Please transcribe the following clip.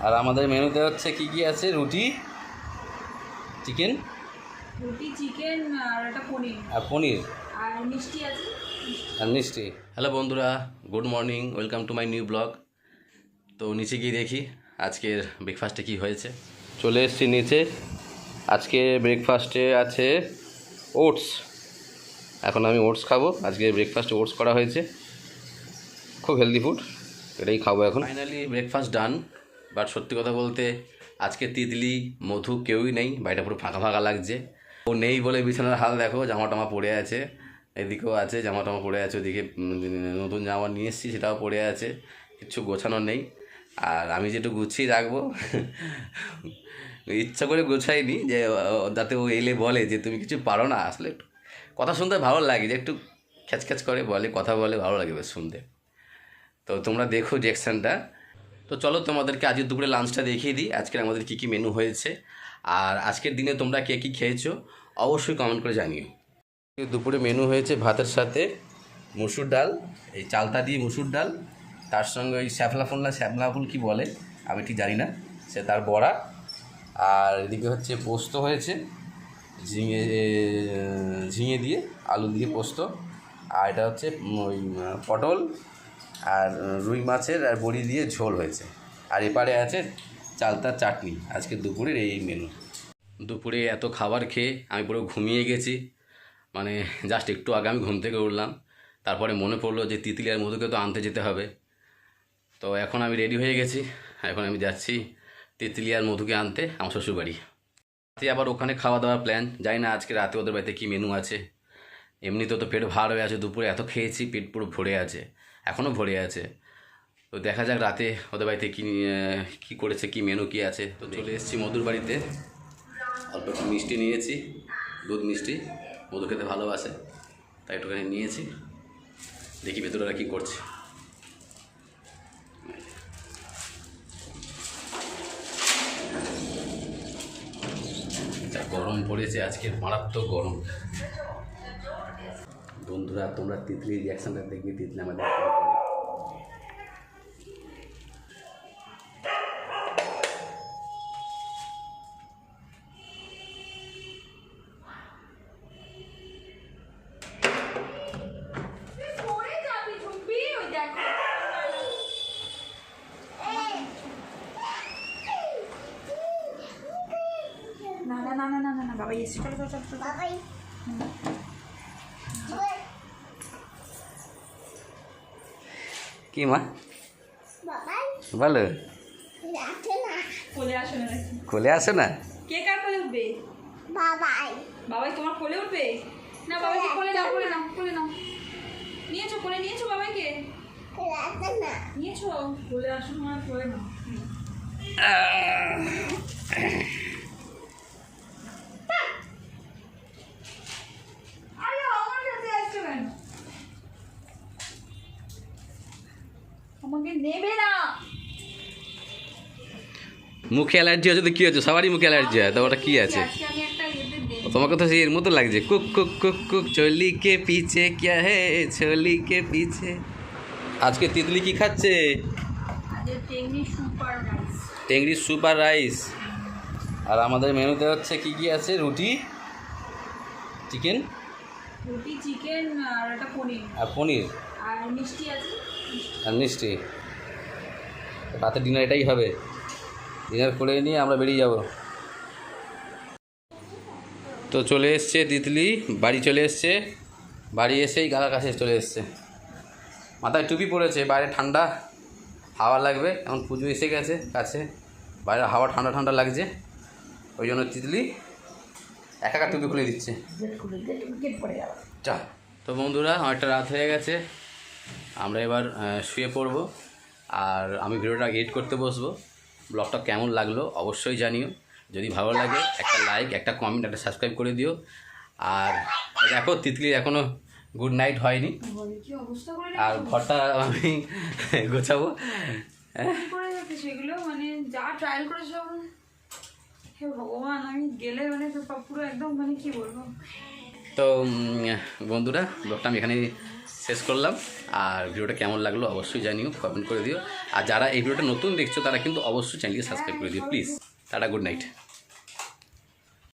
আর আমাদের মেনুতে হচ্ছে কি কি আছে, রুটি চিকেন আর একটা পনির আর পনির আর মিষ্টি আছে আর মিষ্টি। হ্যালো বন্ধুরা, good morning, welcome to my new blog. তো নিচে গিয়ে দেখি আজকের ব্রেকফাস্টে কি হয়েছে। চলে এসেছি নিচে। আজকে ব্রেকফাস্টে আছে ওটস। এখন আমি ওটস খাবো। আজকে ব্রেকফাস্টে ওটস করা হয়েছে, খুব হেলদি ফুড, এটাই খাবো এখন। Finally breakfast done. বাট সত্যি কথা বলতে আজকে তিতলি মধু কেউই নেই, বাড়িটা পুরো ফাঁকা ফাঁকা লাগছে। ও নেই বলে বিছানার হাল দেখো, জামা টামা পড়ে আছে, এদিকেও আছে জামা টামা পড়ে আছে, ওদিকে নতুন জামা নিয়ে এসেছি সেটাও পড়ে আছে, কিচ্ছু গোছানো নেই। আর আমি যেটু গুছিয়ে রাখবো ইচ্ছা করে গোছাইনি, যে যাতে ও এলে বলে যে তুমি কিছু পারো না। আসলে একটু কথা শুনতে ভালো লাগে, যে একটু খ্যাচখ্যাচ করে বলে, কথা বলে, ভালো লাগে বেশ শুনতে। তো তোমরা দেখো রিঅ্যাকশানটা। তো চলো তোমাদেরকে আজকে দুপুরে লাঞ্চটা দেখিয়ে দিই, আজকের আমাদের কী কী মেনু হয়েছে। আর আজকের দিনে তোমরা কে কী খেয়েছো অবশ্যই কমেন্ট করে জানিও। দুপুরে মেনু হয়েছে ভাতের সাথে মুসুর ডাল, এই চালতা দিয়ে মুসুর ডাল, তার সঙ্গে ওই শ্যাফলা ফুল কী বলে আমি ঠিক জানি না, সে তার বড়া। আর এদিকে হচ্ছে পোস্ত হয়েছে, ঝিঙে দিয়ে আলু দিয়ে পোস্ত। আর এটা হচ্ছে ওই পটল আর রুই মাছের আর বড়ি দিয়ে ঝোল হয়েছে। আর এপারে আছে চালতার চাটনি। আজকে দুপুরের এই মেনু। দুপুরে এত খাবার খেয়ে আমি পুরো ঘুমিয়ে গেছি, মানে জাস্ট একটু আগে আমি ঘুম থেকে উঠলাম। তারপরে মনে পড়লো যে তিতলি আর মধুকে তো আনতে যেতে হবে। তো এখন আমি রেডি হয়ে গেছি, এখন আমি যাচ্ছি তিতলি আর মধুকে আনতে আমার শ্বশুরবাড়ি। রাতে আবার ওখানে খাওয়া দাওয়ার প্ল্যান, জানি না আজকে রাতে ওদের বাড়িতে কী মেনু আছে। এমনিতেও তো পেট ভার হয়ে আছে, দুপুরে এত খেয়েছি, পেট পুরো ভরে আছে, এখনও ভরে আছে। তো দেখা যাক রাতে ওদের বাড়িতে কী করেছে, কী মেনু কী আছে। তো চলে এসেছি মধুর বাড়িতে, অল্প একটু মিষ্টি নিয়েছি, দুধ মিষ্টি, মধু খেতে ভালোবাসে তাই একটুখানি নিয়েছি। দেখি ভেতরে ওরা কী করছে। যা গরম পড়েছে আজকে, মারাত্মক গরম। বন্ধুরা তোমরা তিতলির রিয়াকশানটা দেখবে, তিতলি আমাদের না বাবা এসে চলো বাবাই কি মা বলো, কোলে আসো না। কে কার কোলে উঠবে? বাবাই তোমার কোলে উঠবে না? বাবাইকে কোলে নাও, কোলে নাও, কোলে নাও। নিয়েছো কোলে, নিয়েছো বাবাইকে? নিয়েছো কোলে, আসো তোমার কোলে নাও। আমাকে নেবে না। মুখে অ্যালার্জি আছে তো কী হচ্ছে, সবারই মুখে অ্যালার্জি হয়, তো ওটা কী আছে? আমি একটা তোমাকে তো সেই এর মতো লাগছে, কুক কুক কুক কুক চলি কে পিছে ক্যা হে চলি কে পিছে। আজকে তিতলি কি খাচ্ছে? টেংরি স্যুপ আর রাইস। আর আমাদের মেনুতে হচ্ছে কি কি আছে, রুটি চিকেন আর একটা পনির আর পনির আর মিষ্টি আছে আর মিষ্টি। রাতে ডিনার এটাই হবে, ডিনার করে নিয়ে আমরা বেরিয়ে যাব। তো চলে এসছে তিতলি, বাড়ি চলে এসছে, বাড়ি এসেই গালার কাছে চলে এসছে, মাথায় টুপি পরেছে, বাইরে ঠান্ডা হাওয়া লাগবে, এখন পুজো এসে গেছে কাছে, বাইরে হাওয়া ঠান্ডা ঠান্ডা লাগছে, ওই জন্য তিতলি একা টুপি খুলে দিচ্ছে। চা। তো বন্ধুরা অনেকটা রাত হয়ে গেছে, আমরা এবার শুয়ে পড়ব। আর আমি ভিডিওটা এডিট করতে বসবো। ব্লগটা কেমন লাগলো অবশ্যই জানিও, যদি ভালো লাগে একটা লাইক, একটা কমেন্ট, একটা সাবস্ক্রাইব করে দিও। আর দেখো তিতলি এখনও গুড নাইট হয়নি, আর ঘরটা আমি গোছাবো। সেগুলো মানে যা ট্রায়াল করে সব, হে ভগবান, আমি গেলে মানে পুরো একদম মানে কি বলবো, তো বন্ধুরা ব্লগটা আমি এখানেই শেষ করলাম। আর ভিডিওটা কেমন লাগলো অবশ্যই জানিও, কমেন্ট করে দিও। আর যারা এই ভিডিওটা নতুন দেখছো তারা কিন্তু অবশ্যই চ্যানেলকে সাবস্ক্রাইব করে দিও প্লিজ। Tata, good night.